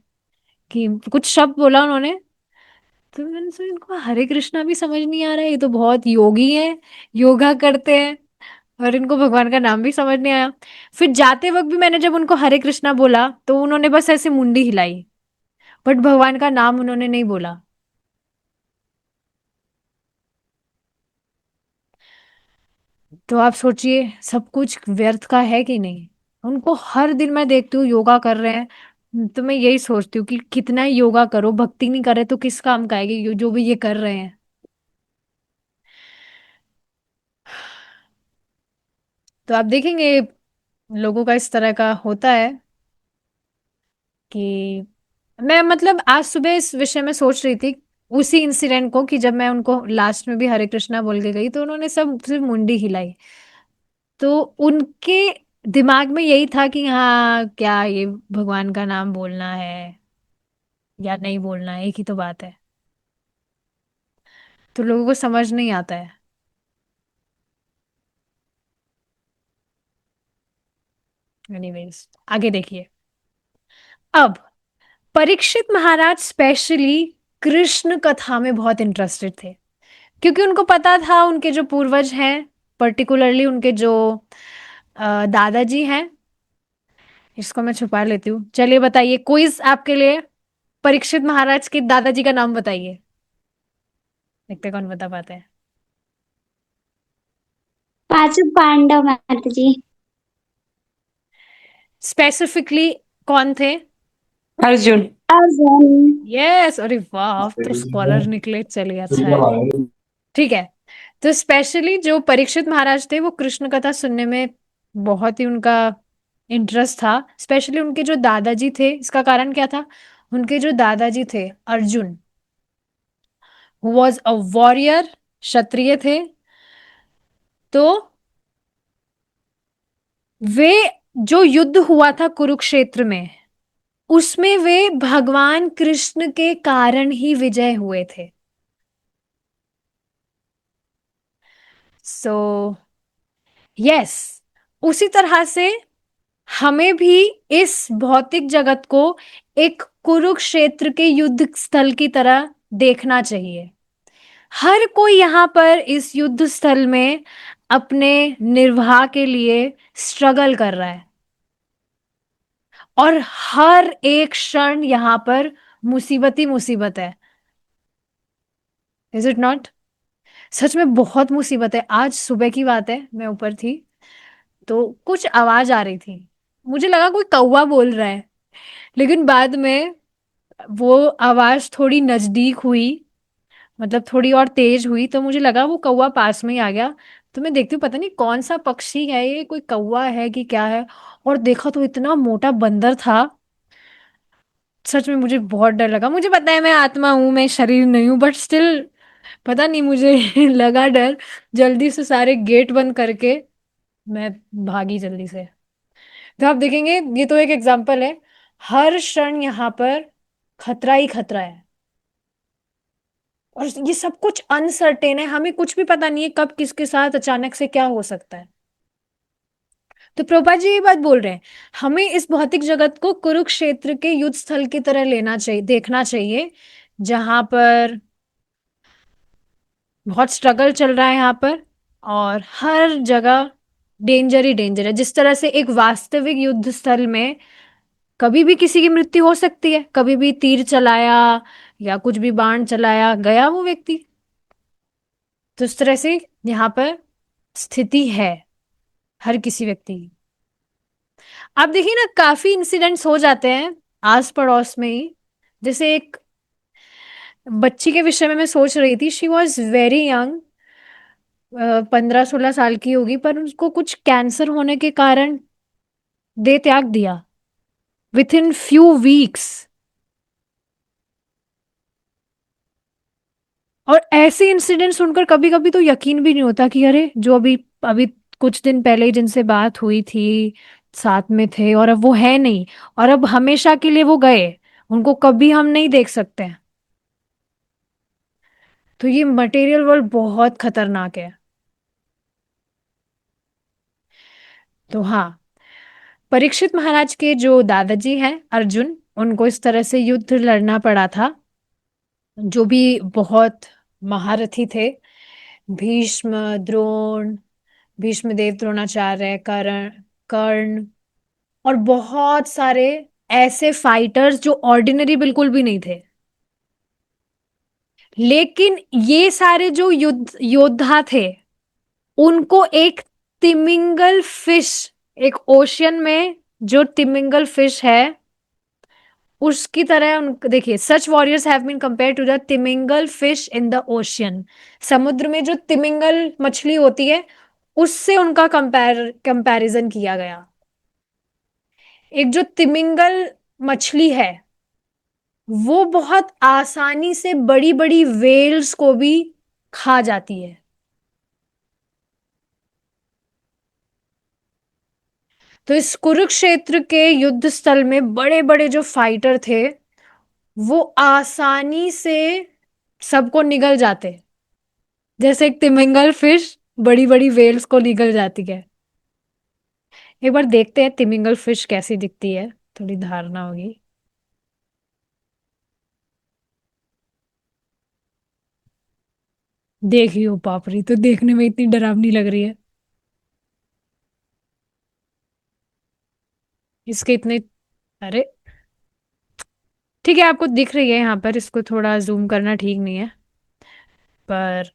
कि कुछ शब्द बोला उन्होंने। तो मैंने सोचा इनको हरे कृष्णा भी समझ नहीं आ रहा है, ये तो बहुत योगी है, योगा करते हैं, और इनको भगवान का नाम भी समझ नहीं आया। फिर जाते वक्त भी मैंने जब उनको हरे कृष्णा बोला तो उन्होंने बस ऐसे मुंडी हिलाई, बट भगवान का नाम उन्होंने नहीं बोला। तो आप सोचिए, सब कुछ व्यर्थ का है कि नहीं। उनको हर दिन मैं देखती हूँ योगा कर रहे हैं, तो मैं यही सोचती हूँ कि कितना ही योगा करो, भक्ति नहीं करे तो किस काम का आएगी जो भी ये कर रहे हैं। तो आप देखेंगे लोगों का इस तरह का होता है कि, मैं मतलब आज सुबह इस विषय में सोच रही थी, उसी इंसिडेंट को, कि जब मैं उनको लास्ट में भी हरे कृष्णा बोल के गई तो उन्होंने सब सिर्फ मुंडी हिलाई। तो उनके दिमाग में यही था कि हाँ, क्या ये भगवान का नाम बोलना है या नहीं बोलना है, एक ही तो बात है। तो लोगों को समझ नहीं आता है। एनीवेज, आगे देखिए। अब परीक्षित महाराज स्पेशली कृष्ण कथा में बहुत इंटरेस्टेड थे, क्योंकि उनको पता था उनके जो पूर्वज हैं पर्टिकुलरली उनके जो दादाजी हैं। इसको मैं छुपा लेती हूँ। चलिए बताइए, क्विज आपके लिए। परीक्षित महाराज के दादाजी का नाम बताइए। देखते हैं कौन बता पाते हैं। पांचों पांडव माता जी। स्पेसिफिकली कौन थे? अर्जुन। अर्जुन। यस, अरे वाह, आप तो स्कॉलर निकले। चलिए, अच्छा है। ठीक है। तो स्पेशली जो परीक्षित महाराज थे वो कृष्ण कथा सुनने में बहुत ही उनका इंटरेस्ट था। स्पेशली उनके जो दादाजी थे, इसका कारण क्या था? उनके जो दादाजी थे Arjun, who was a warrior, क्षत्रिय थे। तो वे, जो युद्ध हुआ था कुरुक्षेत्र में, उसमें वे भगवान कृष्ण के कारण ही विजय हुए थे। सो यस, उसी तरह से हमें भी इस भौतिक जगत को एक कुरुक्षेत्र के युद्ध स्थल की तरह देखना चाहिए। हर कोई यहाँ पर इस युद्ध स्थल में अपने निर्वाह के लिए स्ट्रगल कर रहा है, और हर एक क्षण यहाँ पर मुसीबत ही मुसीबत है। Is it not? सच में बहुत मुसीबत है। आज सुबह की बात है, मैं ऊपर थी तो कुछ आवाज आ रही थी। मुझे लगा कोई कौवा बोल रहा है, लेकिन बाद में वो आवाज थोड़ी नजदीक हुई, मतलब थोड़ी और तेज हुई, तो मुझे लगा वो कौवा पास में ही आ गया। तो मैं देखती हूँ पता नहीं कौन सा पक्षी है ये, कोई कौवा है कि क्या है। और देखा तो इतना मोटा बंदर था। सच में मुझे बहुत डर लगा। मुझे पता है मैं आत्मा हूं, मैं शरीर नहीं हूं, बट स्टिल पता नहीं मुझे लगा डर। जल्दी से सारे गेट बंद करके मैं भागी जल्दी से। तो आप देखेंगे, ये तो एक एग्जाम्पल है। हर क्षण यहाँ पर खतरा ही खतरा है, और ये सब कुछ अनसर्टेन है। हमें कुछ भी पता नहीं है कब किसके साथ अचानक से क्या हो सकता है। तो प्रभुपाद जी ये बात बोल रहे हैं, हमें इस भौतिक जगत को कुरुक्षेत्र के युद्ध स्थल की तरह लेना चाहिए, देखना चाहिए, जहां पर बहुत स्ट्रगल चल रहा है यहाँ पर, और हर जगह डेंजर ही डेंजर है। जिस तरह से एक वास्तविक युद्ध स्थल में कभी भी किसी की मृत्यु हो सकती है, कभी भी तीर चलाया या कुछ भी बाण चलाया गया वो व्यक्ति। तो इस तरह से यहाँ पर स्थिति है हर किसी व्यक्ति की। आप देखिए ना, काफी इंसिडेंट्स हो जाते हैं आस पड़ोस में ही। जैसे एक बच्ची के विषय में मैं सोच रही थी, शी वॉज वेरी यंग, 15-16 साल की होगी, पर उसको कुछ कैंसर होने के कारण दे त्याग दिया विथ इन फ्यू वीक्स। और ऐसे इंसिडेंट सुनकर कभी कभी तो यकीन भी नहीं होता कि अरे, जो अभी अभी कुछ दिन पहले ही जिनसे बात हुई थी, साथ में थे, और अब वो है नहीं, और अब हमेशा के लिए वो गए, उनको कभी हम नहीं देख सकते हैं। तो ये मटेरियल वर्ल्ड बहुत खतरनाक है। तो हाँ, परीक्षित महाराज के जो दादाजी हैं अर्जुन, उनको इस तरह से युद्ध लड़ना पड़ा था। जो भी बहुत महारथी थे, भीष्म, द्रोण, भीष्मदेव, द्रोणाचार्य, कर्ण, कर्ण, और बहुत सारे ऐसे फाइटर्स जो ऑर्डिनरी बिल्कुल भी नहीं थे। लेकिन ये सारे जो योद्धा थे, उनको एक तिमिंगल फिश, एक ओशियन में जो तिमिंगल फिश है उसकी तरह उन, देखिए, such warriors have been compare to the तिमिंगल फिश इन द ओशियन। समुद्र में जो तिमिंगल मछली होती है, उससे उनका कंपैरिजन किया गया। एक जो तिमिंगल मछली है, वो बहुत आसानी से बड़ी बड़ी वेल्स को भी खा जाती है। तो इस कुरुक्षेत्र के युद्ध स्थल में बड़े बड़े जो फाइटर थे, वो आसानी से सबको निगल जाते, जैसे एक तिमिंगल फिश बड़ी बड़ी वेल्स को निगल जाती है। एक बार देखते हैं तिमिंगल फिश कैसी दिखती है, थोड़ी धारणा होगी। देखियो, बाप रे, तो देखने में इतनी डरावनी लग रही है। इसके इतने, अरे ठीक है, आपको दिख रही है यहाँ पर, इसको थोड़ा जूम करना ठीक नहीं है, पर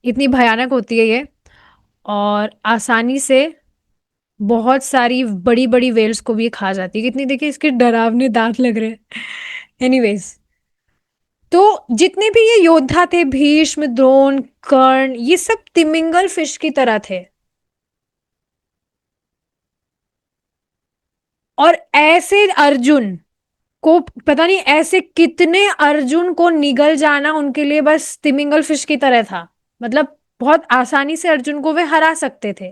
इतनी भयानक होती है ये, और आसानी से बहुत सारी बड़ी बड़ी वेल्स को भी ये खा जाती है। कितनी, देखिए इसके डरावने दांत लग रहे हैं। एनीवेज, तो जितने भी ये योद्धा थे, भीष्म, द्रोण, कर्ण, ये सब तिमिंगल फिश की तरह थे। और ऐसे अर्जुन को, पता नहीं ऐसे कितने अर्जुन को निगल जाना उनके लिए बस तिमिंगल फिश की तरह था। मतलब बहुत आसानी से अर्जुन को वे हरा सकते थे,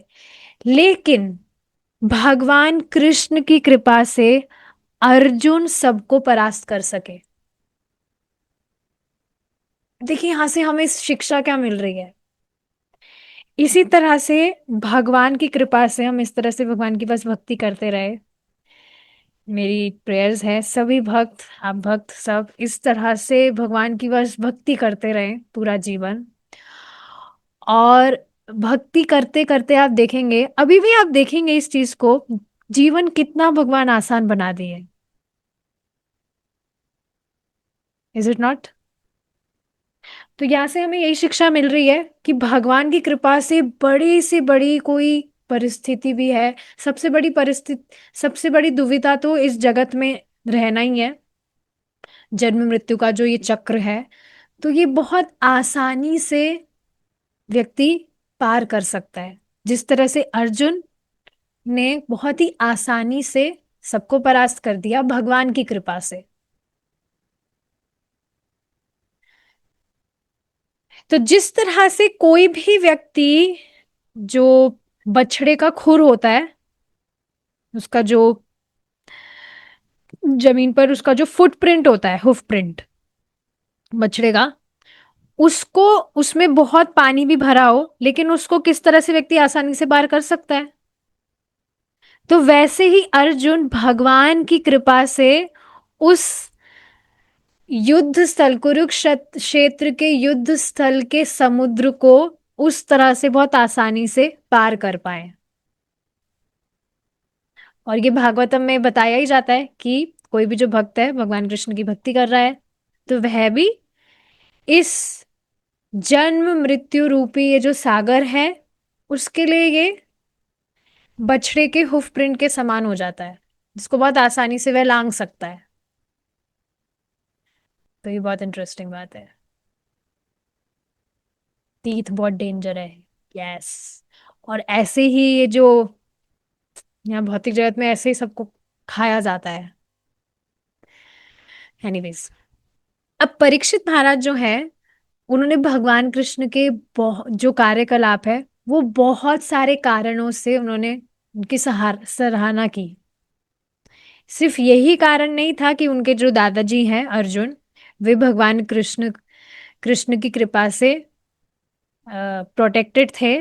लेकिन भगवान कृष्ण की कृपा से अर्जुन सबको परास्त कर सके। देखिए यहां से हमें शिक्षा क्या मिल रही है। इसी तरह से भगवान की कृपा से हम इस तरह से भगवान की बस भक्ति करते रहे। मेरी प्रेयर्स है सभी भक्त, आप भक्त सब इस तरह से भगवान की बस भक्ति करते रहें पूरा जीवन। और भक्ति करते करते आप देखेंगे, अभी भी आप देखेंगे इस चीज को, जीवन कितना भगवान आसान बना दिए। Is it not? तो यहाँ से हमें यही शिक्षा मिल रही है कि भगवान की कृपा से बड़ी से बड़ी कोई परिस्थिति भी है, सबसे बड़ी परिस्थिति, सबसे बड़ी दुविधा तो इस जगत में रहना ही है, जन्म मृत्यु का जो ये चक्र है, तो ये बहुत आसानी से व्यक्ति पार कर सकता है। जिस तरह से अर्जुन ने बहुत ही आसानी से सबको परास्त कर दिया भगवान की कृपा से। तो जिस तरह से कोई भी व्यक्ति जो बछड़े का खुर होता है, उसका जो जमीन पर उसका जो फुटप्रिंट होता है, हुफ प्रिंट बछड़े का, उसको, उसमें बहुत पानी भी भरा हो लेकिन उसको किस तरह से व्यक्ति आसानी से पार कर सकता है। तो वैसे ही अर्जुन भगवान की कृपा से उस युद्ध स्थल, कुरुक्षेत्र क्षेत्र के युद्ध स्थल के समुद्र को उस तरह से बहुत आसानी से पार कर पाए। और ये भागवतम में बताया ही जाता है कि कोई भी जो भक्त है भगवान कृष्ण की भक्ति कर रहा है, तो वह भी इस जन्म मृत्यु रूपी ये जो सागर है, उसके लिए ये बछड़े के हुफ प्रिंट के समान हो जाता है, जिसको बहुत आसानी से वह लांग सकता है। तो ये बहुत इंटरेस्टिंग बात है। तीत बहुत डेंजर है। यस। और ऐसे ही ये जो यहाँ भौतिक जगत में ऐसे ही सबको खाया जाता है। एनीवेज, अब परीक्षित महाराज जो है, उन्होंने भगवान कृष्ण के जो कार्यकलाप है, वो बहुत सारे कारणों से उन्होंने उनकी सराहना की। सिर्फ यही कारण नहीं था कि उनके जो दादाजी हैं अर्जुन, वे भगवान कृष्ण कृष्ण की कृपा से प्रोटेक्टेड थे,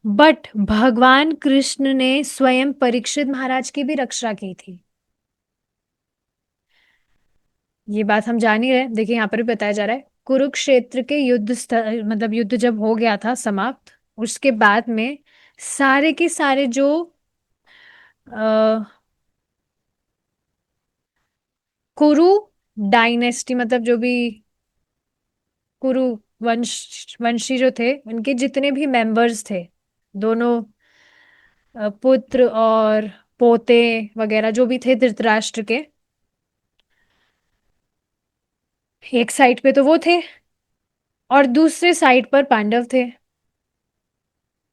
बट भगवान कृष्ण ने स्वयं परीक्षित महाराज की भी रक्षा की थी। ये बात हम जान ही रहे, देखिए यहाँ पर भी बताया जा रहा है, कुरुक्षेत्र के युद्ध स्थल, मतलब युद्ध जब हो गया था समाप्त, उसके बाद में सारे के सारे जो अ, कुरु डायनेस्टी, मतलब जो भी कुरु वंशी जो थे, उनके जितने भी मेंबर्स थे, दोनों पुत्र और पोते वगैरह जो भी थे धृतराष्ट्र के, एक साइड पे तो वो थे और दूसरे साइड पर पांडव थे।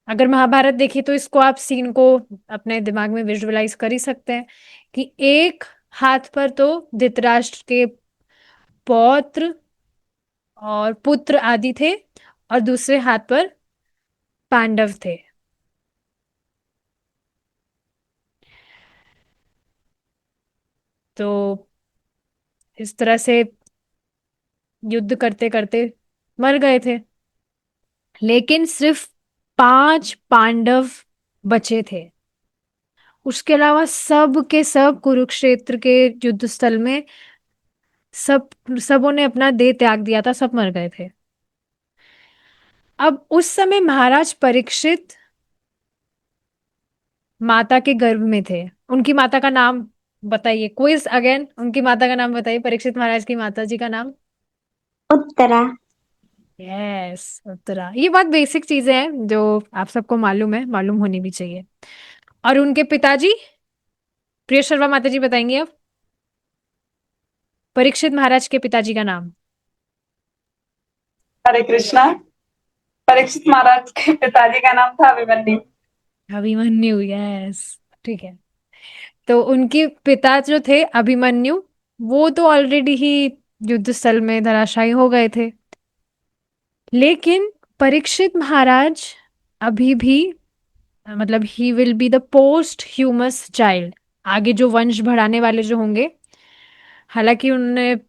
अगर महाभारत देखिए तो इसको आप सीन को अपने दिमाग में विजुअलाइज कर ही सकते हैं कि एक हाथ पर तो धृतराष्ट्र के पौत्र और पुत्र आदि थे और दूसरे हाथ पर पांडव थे। तो इस तरह से युद्ध करते करते मर गए थे, लेकिन सिर्फ 5 पांडव बचे थे। उसके अलावा सब के सब कुरुक्षेत्र के युद्ध स्थल में सब सबों ने अपना देह त्याग दिया था, सब मर गए थे। अब उस समय महाराज परीक्षित माता के गर्भ में थे, उनकी माता का नाम बताइए, क्विज अगेन, उनकी माता का नाम बताइए, परीक्षित महाराज की माता जी का नाम। उत्तरा। यस, उत्तरा। ये बहुत बेसिक चीजें हैं जो आप सबको मालूम है, मालूम होनी भी चाहिए। और उनके पिताजी, प्रिय शर्मा माता जी बताएंगे अब, परीक्षित महाराज के पिताजी का नाम। हरे कृष्णा। परीक्षित महाराज के पिताजी का नाम था अभिमन्यु। अभिमन्यु, यस। ठीक है। तो उनके पिता जो थे अभिमन्यु, वो तो ऑलरेडी ही युद्ध स्थल में धराशायी हो गए थे। लेकिन परीक्षित महाराज अभी भी, मतलब he will be the post humus child, आगे जो वंश बढ़ाने वाले जो होंगे, हालांकि उन्होंने,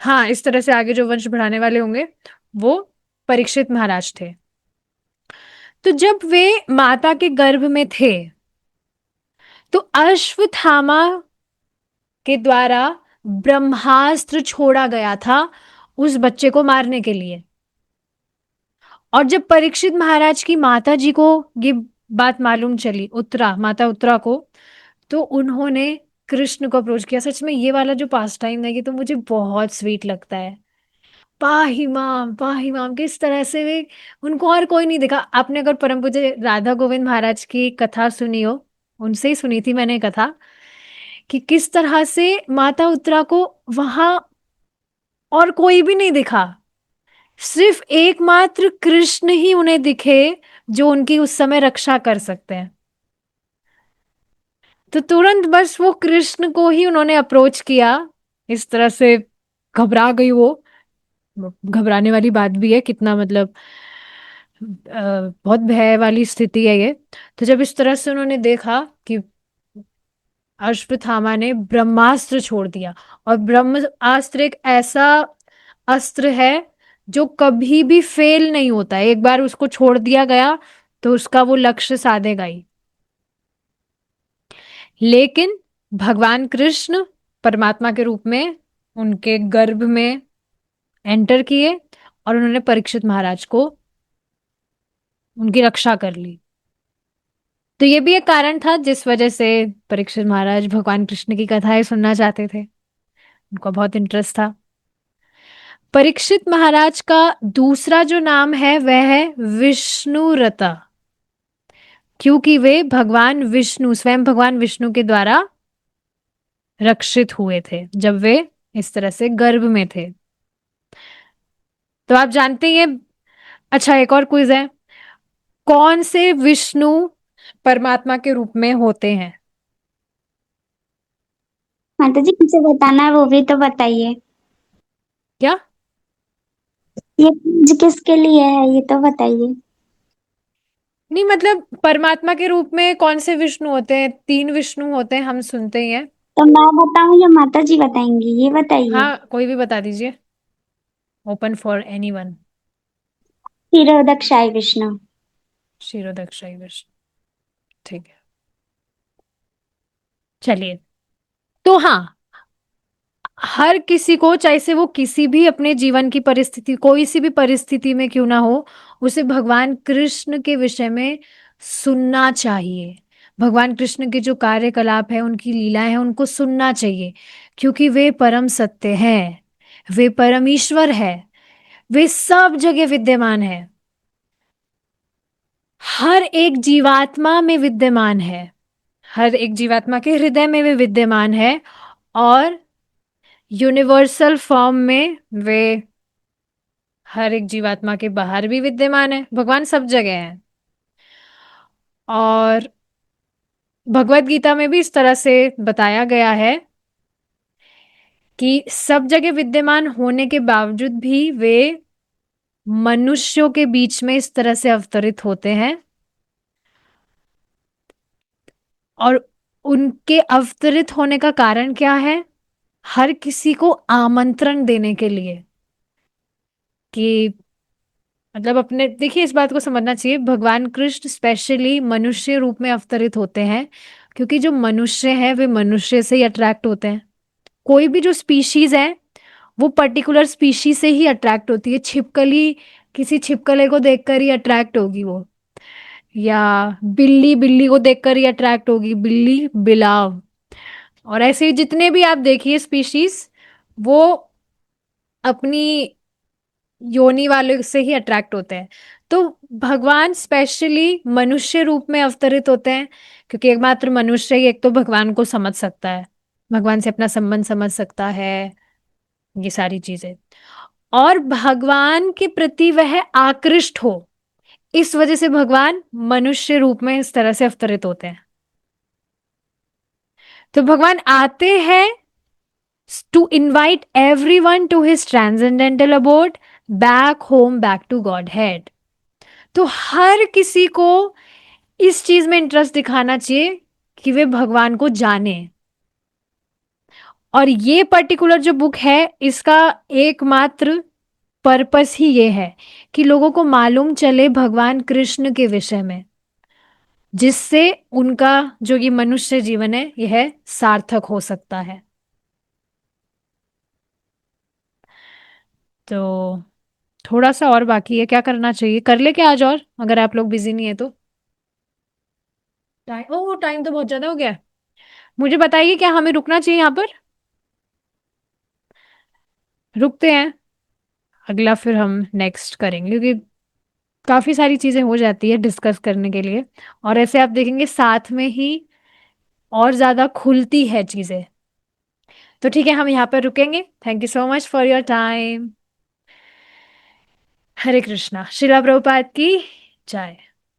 हाँ, इस तरह से आगे जो वंश बढ़ाने वाले होंगे वो परीक्षित महाराज थे। तो जब वे माता के गर्भ में थे तो अश्वत्थामा के द्वारा ब्रह्मास्त्र छोड़ा गया था उस बच्चे को मारने के लिए। और जब परीक्षित महाराज की माता जी को ये बात मालूम चली, उत्तरा, माता उत्तरा को, तो उन्होंने कृष्ण को अप्रोच किया। सच में ये वाला जो पास टाइम है ये तो मुझे बहुत स्वीट लगता है। पाहिमाम पाहिमाम, किस तरह से वे, उनको और कोई नहीं देखा। आपने अगर परम पूज्य राधा गोविंद महाराज की कथा सुनी हो, उनसे ही सुनी थी मैंने कथा, कि किस तरह से माता उत्तरा को वहां और कोई भी नहीं दिखा, सिर्फ एकमात्र कृष्ण ही उन्हें दिखे जो उनकी उस समय रक्षा कर सकते हैं। तो तुरंत बस वो कृष्ण को ही उन्होंने अप्रोच किया। इस तरह से घबरा गई वो, घबराने वाली बात भी है, कितना मतलब बहुत भय वाली स्थिति है ये। तो जब इस तरह से उन्होंने देखा कि अश्वत्थामा ने ब्रह्मास्त्र छोड़ दिया, और ब्रह्मास्त्र एक ऐसा अस्त्र है जो कभी भी फेल नहीं होता है, एक बार उसको छोड़ दिया गया तो उसका वो लक्ष्य साधेगा ही। लेकिन भगवान कृष्ण परमात्मा के रूप में उनके गर्भ में एंटर किए और उन्होंने परीक्षित महाराज को, उनकी रक्षा कर ली। तो ये भी एक कारण था जिस वजह से परीक्षित महाराज भगवान कृष्ण की कथाएं सुनना चाहते थे, उनको बहुत इंटरेस्ट था। परीक्षित महाराज का दूसरा जो नाम है वह है विष्णुरता, क्योंकि वे भगवान विष्णु, स्वयं भगवान विष्णु के द्वारा रक्षित हुए थे जब वे इस तरह से गर्भ में थे। तो आप जानते हैं। अच्छा, एक और क्विज है, कौन से विष्णु परमात्मा के रूप में होते हैं? माता जी मुझे बताना है, वो भी तो बताइए। क्या? ये क्विज किसके लिए है ये तो बताइए। नहीं, मतलब परमात्मा के रूप में कौन से विष्णु होते हैं? 3 विष्णु होते हैं, हम सुनते ही हैं। तो मैं बताऊं या माता जी बताएंगी, ये बताइए। हाँ, कोई भी बता दीजिए, open for anyone. Kshirodakshayi Vishnu. Kshirodakshayi Vishnu, ठीक है। चलिए, तो हाँ, हर किसी को, चाहे से वो किसी भी अपने जीवन की परिस्थिति, कोई सी भी परिस्थिति में क्यों ना हो, उसे भगवान कृष्ण के विषय में सुनना चाहिए। भगवान कृष्ण के जो कार्यकलाप है, उनकी लीलाएं हैं, उनको सुनना चाहिए, क्योंकि वे परम सत्य हैं, वे परम ईश्वर है, वे सब जगह विद्यमान है, हर एक जीवात्मा में विद्यमान है, हर एक जीवात्मा के हृदय में वे विद्यमान है, और यूनिवर्सल फॉर्म में वे हर एक जीवात्मा के बाहर भी विद्यमान है। भगवान सब जगह है। और भगवत गीता में भी इस तरह से बताया गया है कि सब जगह विद्यमान होने के बावजूद भी वे मनुष्यों के बीच में इस तरह से अवतरित होते हैं, और उनके अवतरित होने का कारण क्या है? हर किसी को आमंत्रण देने के लिए, कि मतलब अपने, देखिए इस बात को समझना चाहिए, भगवान कृष्ण स्पेशली मनुष्य रूप में अवतरित होते हैं क्योंकि जो मनुष्य है वे मनुष्य से ही अट्रैक्ट होते हैं। कोई भी जो स्पीशीज है वो पर्टिकुलर स्पीशीज से ही अट्रैक्ट होती है। छिपकली किसी छिपकले को देखकर ही अट्रैक्ट होगी वो, या बिल्ली बिल्ली को देखकर ही अट्रैक्ट होगी, बिल्ली बिलाव। और ऐसे ही जितने भी आप देखिए स्पीशीज, वो अपनी योनि वाले से ही अट्रैक्ट होते हैं। तो भगवान स्पेशली मनुष्य रूप में अवतरित होते हैं, क्योंकि एकमात्र मनुष्य ही एक तो भगवान को समझ सकता है, भगवान से अपना संबंध समझ सकता है, ये सारी चीजें। और भगवान के प्रति वह आकृष्ट हो, इस वजह से भगवान मनुष्य रूप में इस तरह से अवतरित होते हैं। तो भगवान आते हैं to invite everyone to his transcendental abode, back home, back to Godhead. तो हर किसी को इस चीज में इंटरेस्ट दिखाना चाहिए कि वे भगवान को जाने। और ये पर्टिकुलर जो बुक है, इसका एकमात्र पर्पस ही ये है कि लोगों को मालूम चले भगवान कृष्ण के विषय में, जिससे उनका जो ये मनुष्य जीवन है यह सार्थक हो सकता है। तो थोड़ा सा और बाकी है, क्या करना चाहिए, कर ले क्या आज, और अगर आप लोग बिजी नहीं है तो। टाइम तो बहुत ज्यादा हो गया है। मुझे बताइए क्या हमें रुकना चाहिए यहाँ पर? रुकते हैं, अगला फिर हम नेक्स्ट करेंगे, क्योंकि काफी सारी चीजें हो जाती है डिस्कस करने के लिए, और ऐसे आप देखेंगे साथ में ही और ज्यादा खुलती है चीजें। तो ठीक है, हम यहाँ पर रुकेंगे। Thank you so much for your time. Hare Krishna, Srila Prabhupada की जय।